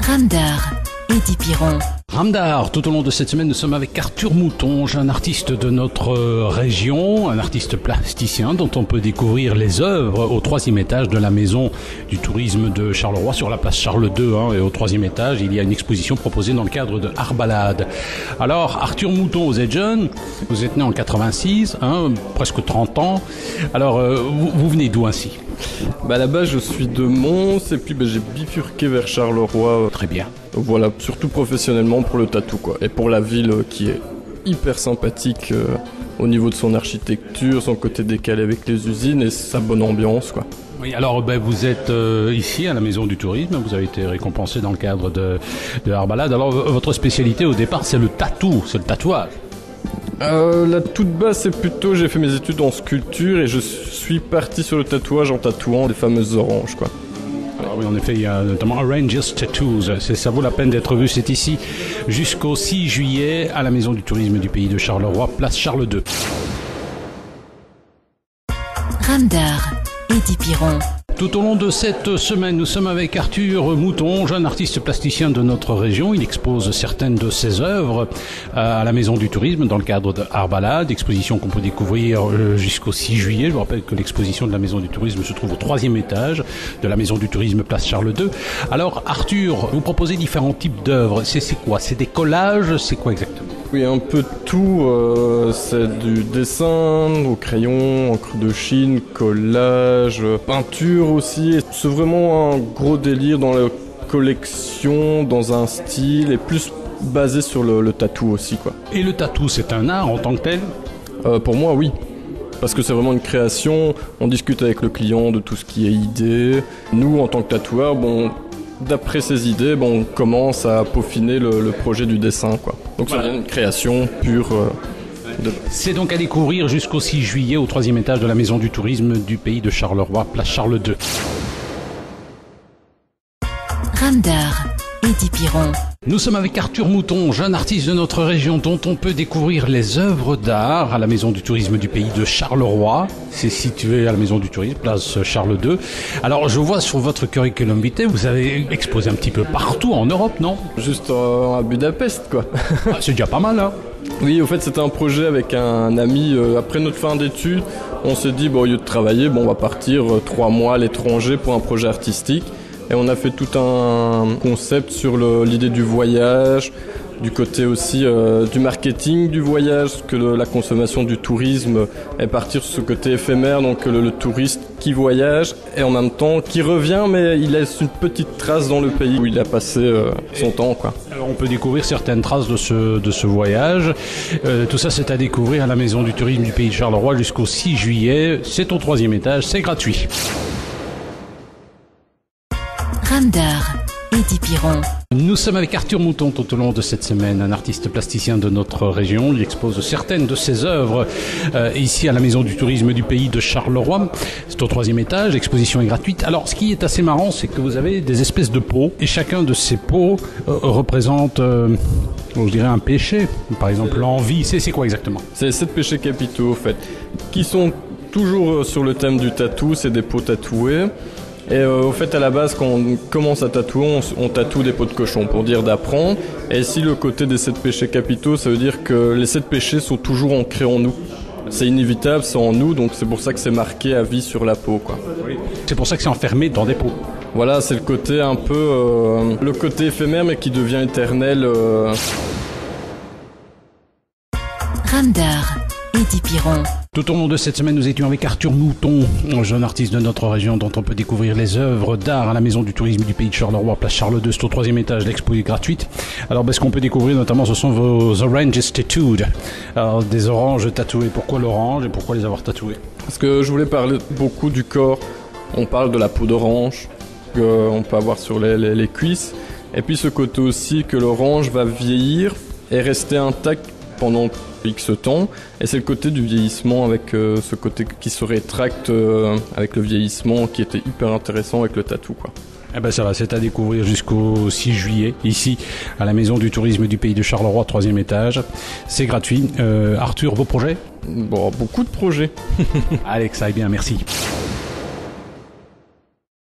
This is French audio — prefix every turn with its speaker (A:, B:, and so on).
A: Ramdar, Eddie Piron.
B: Ramdar, tout au long de cette semaine, nous sommes avec Arthur Moutonge, un artiste de notre région, un artiste plasticien dont on peut découvrir les œuvres au 3e étage de la maison du tourisme de Charleroi, sur la place Charles II. Et au 3e étage, il y a une exposition proposée dans le cadre de Art Balade. Alors, Arthur Moutonge, vous êtes jeune, vous êtes né en 86, presque 30 ans. Alors, vous venez d'où ainsi ?
C: À la base, je suis de Mons et puis j'ai bifurqué vers Charleroi.
B: Très bien.
C: Voilà, surtout professionnellement pour le tatou, quoi. Et pour la ville qui est hyper sympathique au niveau de son architecture, son côté décalé avec les usines et sa bonne ambiance, quoi.
B: Oui, alors vous êtes ici à la Maison du Tourisme, vous avez été récompensé dans le cadre de Art Balade. Alors votre spécialité au départ, c'est le tatou, c'est le tatouage.
C: La toute base, c'est plutôt, j'ai fait mes études en sculpture et je suis parti sur le tatouage en tatouant les fameuses oranges, quoi.
B: Alors oui, en effet, il y a notamment Arranges Tattoos, ça vaut la peine d'être vu, c'est ici jusqu'au 6 juillet à la Maison du Tourisme du Pays de Charleroi, place Charles II.
A: Ramdar, Eddie Piron.
B: Tout au long de cette semaine, nous sommes avec Arthur Moutonge, un artiste plasticien de notre région. Il expose certaines de ses œuvres à la Maison du Tourisme dans le cadre de Art Balade, exposition qu'on peut découvrir jusqu'au 6 juillet. Je vous rappelle que l'exposition de la Maison du Tourisme se trouve au 3e étage de la Maison du Tourisme, place Charles II. Alors Arthur, vous proposez différents types d'œuvres. C'est quoi ? C'est des collages ? C'est quoi exactement ?
C: Oui, un peu de tout. C'est du dessin au crayon, encre de Chine, collage, peinture aussi. C'est vraiment un gros délire dans la collection, dans un style et plus basé sur le tatou aussi, quoi.
B: Et le tatou, c'est un art en tant que tel ?
C: Pour moi, oui. Parce que c'est vraiment une création. On discute avec le client de tout ce qui est idée. Nous, en tant que tatoueur, d'après ces idées, on commence à peaufiner le projet du dessin, quoi. Donc ça vient une création pure.
B: C'est donc à découvrir jusqu'au 6 juillet au 3e étage de la Maison du Tourisme du Pays de Charleroi, place Charles II.
A: Ramdar, Eddie Piron.
B: Nous sommes avec Arthur Moutonge, un artiste de notre région dont on peut découvrir les œuvres d'art à la Maison du Tourisme du Pays de Charleroi. C'est situé à la Maison du Tourisme, place Charles II. Alors je vois sur votre curriculum vitae, vous avez exposé un petit peu partout en Europe, non ?
C: Juste à Budapest, quoi.
B: C'est déjà pas mal, hein ?
C: Oui, au fait, c'était un projet avec un ami. Après notre fin d'études, on s'est dit, au lieu de travailler, on va partir 3 mois à l'étranger pour un projet artistique. Et on a fait tout un concept sur l'idée du voyage, du côté aussi du marketing du voyage, que la consommation du tourisme est partir sur ce côté éphémère, donc le touriste qui voyage et en même temps qui revient, mais il laisse une petite trace dans le pays où il a passé son temps, quoi.
B: Alors on peut découvrir certaines traces de ce voyage. Tout ça, c'est à découvrir à la Maison du Tourisme du Pays de Charleroi jusqu'au 6 juillet. C'est au 3e étage, c'est gratuit.
A: Ramdar, Eddie Piron.
B: Nous sommes avec Arthur Moutonge tout au long de cette semaine, un artiste plasticien de notre région. Il expose certaines de ses œuvres ici à la Maison du Tourisme du Pays de Charleroi. C'est au 3e étage, l'exposition est gratuite. Alors ce qui est assez marrant, c'est que vous avez des espèces de pots et chacun de ces pots représente, je dirais, un péché. Par exemple, l'envie, c'est quoi exactement ?
C: C'est les 7 péchés capitaux, en fait, qui sont toujours sur le thème du tatou. C'est des pots tatoués. Et au fait, à la base, quand on commence à tatouer, on tatoue des peaux de cochon pour dire d'apprendre. Et ici, le côté des 7 péchés capitaux, ça veut dire que les 7 péchés sont toujours ancrés en nous. C'est inévitable, c'est en nous, donc c'est pour ça que c'est marqué à vie sur la peau, quoi.
B: Oui. C'est pour ça que c'est enfermé dans des pots.
C: Voilà, c'est le côté un peu... le côté éphémère, mais qui devient éternel.
A: Ramdar, Eddie Piron.
B: Tout au long de cette semaine, nous étions avec Arthur Moutonge, un jeune artiste de notre région dont on peut découvrir les œuvres d'art à la Maison du Tourisme du Pays de Charleroi, place Charles II, c'est au 3e étage, l'expo est gratuite. Alors, ce qu'on peut découvrir notamment, ce sont vos Oranges Tattooed. Alors, des oranges tatouées. Pourquoi l'orange et pourquoi les avoir tatouées ?
C: Parce que je voulais parler beaucoup du corps. On parle de la peau d'orange qu'on peut avoir sur les cuisses. Et puis ce côté aussi que l'orange va vieillir et rester intact pendant X temps, et c'est le côté du vieillissement avec ce côté qui se rétracte avec le vieillissement qui était hyper intéressant avec le tatou, quoi.
B: Ça va, c'est à découvrir jusqu'au 6 juillet ici à la Maison du Tourisme du Pays de Charleroi, 3e étage. C'est gratuit. Arthur, vos projets ?
C: Beaucoup de projets.
B: Allez, que ça aille bien, merci.